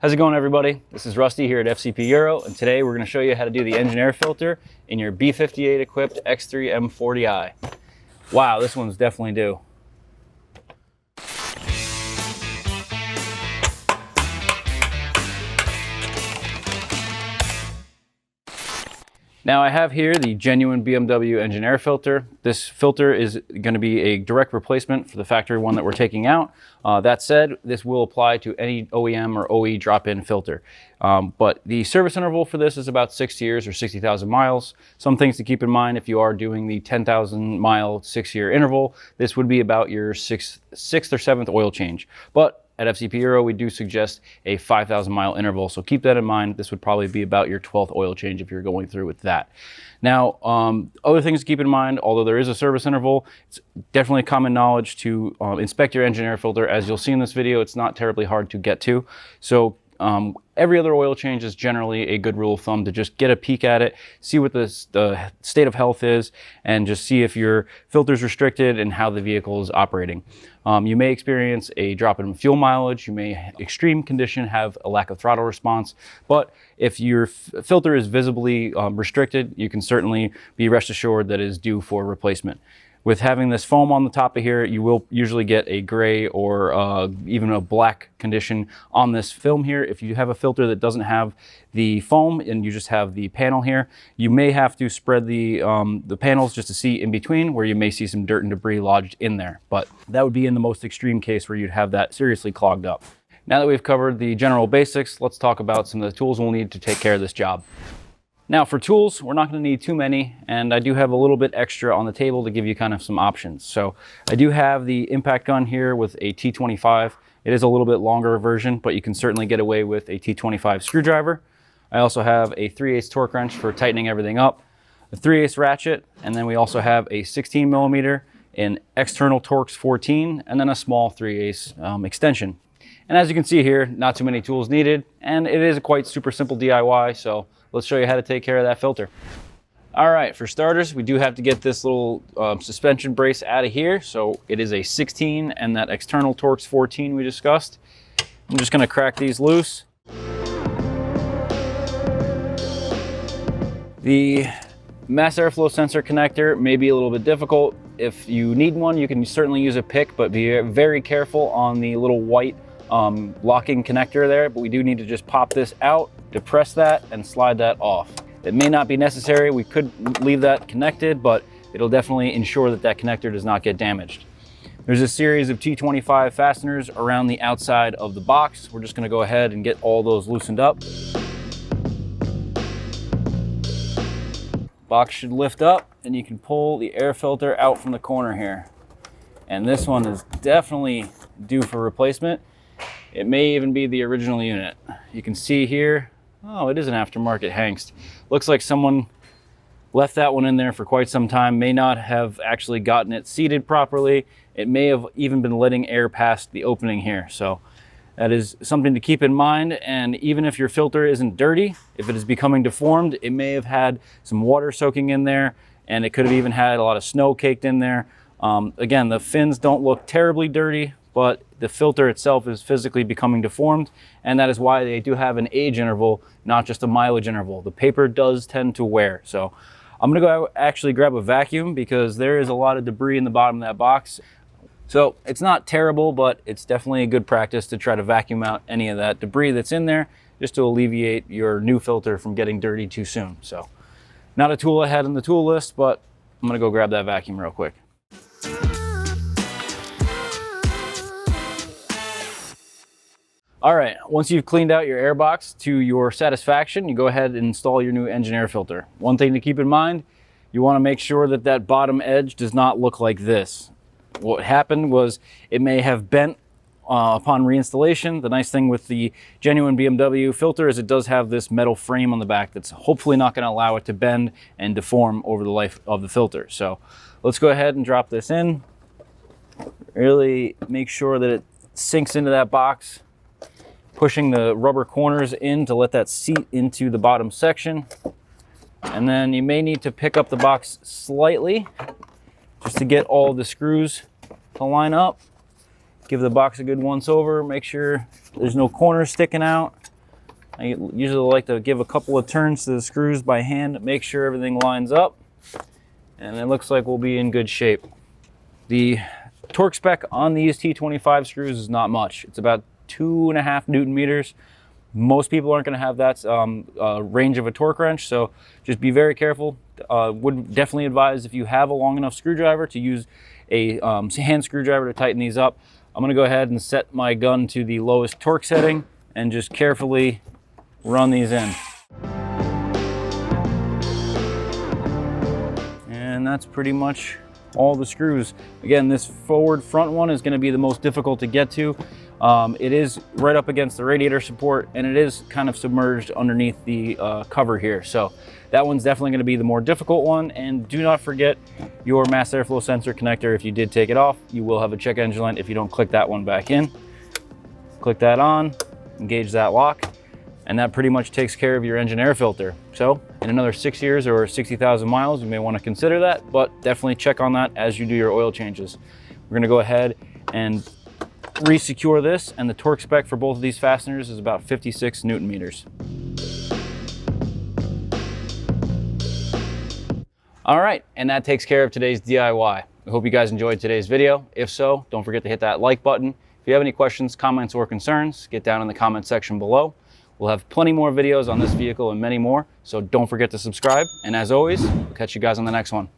How's it going, everybody? This is Rusty here at FCP Euro, and today we're going to show you how to do the engine air filter in your B58 equipped X3 M40i. Wow, this one's definitely due. Now I have here the genuine BMW engine air filter. This filter is going to be a direct replacement for the factory one that we're taking out. That said, this will apply to any OEM or OE drop-in filter. But the service interval for this is about 6 years or 60,000 miles. Some things to keep in mind if you are doing the 10,000 mile 6-year interval, this would be about your sixth or seventh oil change. But at FCP Euro, we do suggest a 5,000 mile interval, so keep that in mind. This would probably be about your 12th oil change if you're going through with that. Now, other things to keep in mind, although there is a service interval, it's definitely common knowledge to inspect your engine air filter. As you'll see in this video, it's not terribly hard to get to. So every other oil change is generally a good rule of thumb to just get a peek at it, see what the state of health is, and just see if your filter is restricted and how the vehicle is operating. You may experience a drop in fuel mileage, you may, extreme condition, have a lack of throttle response, but if your filter is visibly restricted, you can certainly be rest assured that it is due for replacement. With having this foam on the top of here, you will usually get a gray or even a black condition on this film here. If you have a filter that doesn't have the foam and you just have the panel here, you may have to spread the panels just to see in between, where you may see some dirt and debris lodged in there. But that would be in the most extreme case where you'd have that seriously clogged up. Now that we've covered the general basics, let's talk about some of the tools we'll need to take care of this job. Now for tools, we're not going to need too many, and I do have a little bit extra on the table to give you kind of some options. So I do have the impact gun here with a T25. It is a little bit longer version, but you can certainly get away with a T25 screwdriver. I also have a 3/8 torque wrench for tightening everything up, a 3/8 ratchet, and then we also have a 16 millimeter in external Torx 14, and then a small 3/8 extension. And as you can see here, not too many tools needed, and it is a quite super simple DIY, so let's show you how to take care of that filter. All right, for starters, we do have to get this little suspension brace out of here. So it is a 16 and that external Torx 14 we discussed. I'm just gonna crack these loose. The mass airflow sensor connector may be a little bit difficult. If you need one, you can certainly use a pick, but be very careful on the little white locking connector there. But we do need to just pop this out, depress that, and slide that off. It may not be necessary. We could leave that connected, but it'll definitely ensure that that connector does not get damaged. There's a series of T25 fasteners around the outside of the box. We're just gonna go ahead and get all those loosened up. Box should lift up and you can pull the air filter out from the corner here. And this one is definitely due for replacement. It may even be the original unit. You can see here, oh, it is an aftermarket Hengst. Looks like someone left that one in there for quite some time, may not have actually gotten it seated properly. It may have even been letting air past the opening here. So that is something to keep in mind. And even if your filter isn't dirty, if it is becoming deformed, it may have had some water soaking in there, and it could have even had a lot of snow caked in there. Again, the fins don't look terribly dirty, but the filter itself is physically becoming deformed, and that is why they do have an age interval, not just a mileage interval. The paper does tend to wear. So I'm gonna go actually grab a vacuum because there is a lot of debris in the bottom of that box. So it's not terrible, but it's definitely a good practice to try to vacuum out any of that debris that's in there, just to alleviate your new filter from getting dirty too soon. So not a tool I had in the tool list, but I'm gonna go grab that vacuum real quick. All right, once you've cleaned out your air box to your satisfaction, you go ahead and install your new engine air filter. One thing to keep in mind, you wanna make sure that that bottom edge does not look like this. What happened was it may have bent upon reinstallation. The nice thing with the genuine BMW filter is it does have this metal frame on the back that's hopefully not gonna allow it to bend and deform over the life of the filter. So let's go ahead and drop this in. Really make sure that it sinks into that box, pushing the rubber corners in to let that seat into the bottom section. And then you may need to pick up the box slightly just to get all the screws to line up. Give the box a good once over, make sure there's no corners sticking out. I usually like to give a couple of turns to the screws by hand, make sure everything lines up, and it looks like we'll be in good shape. The torque spec on these T25 screws is not much. It's about 2.5 Newton meters. Most people aren't going to have that range of a torque wrench, so just be very careful. Would definitely advise, if you have a long enough screwdriver, to use a hand screwdriver to tighten these up. I'm going to go ahead and set my gun to the lowest torque setting and just carefully run these in. And that's pretty much all the screws. Again, this forward front one is going to be the most difficult to get to. It is right up against the radiator support, and it is kind of submerged underneath the cover here. So that one's definitely going to be the more difficult one. And do not forget your mass airflow sensor connector. If you did take it off, you will have a check engine light if you don't click that one back in. Click that on, engage that lock, and that pretty much takes care of your engine air filter. So in another 6 years or 60,000 miles, you may want to consider that, but definitely check on that as you do your oil changes. We're going to go ahead and re-secure this, and the torque spec for both of these fasteners is about 56 Newton meters. All right, and that takes care of today's DIY. I hope you guys enjoyed today's video. If so, don't forget to hit that like button. If you have any questions, comments, or concerns, get down in the comment section below. We'll have plenty more videos on this vehicle and many more, so don't forget to subscribe. And as always, we'll catch you guys on the next one.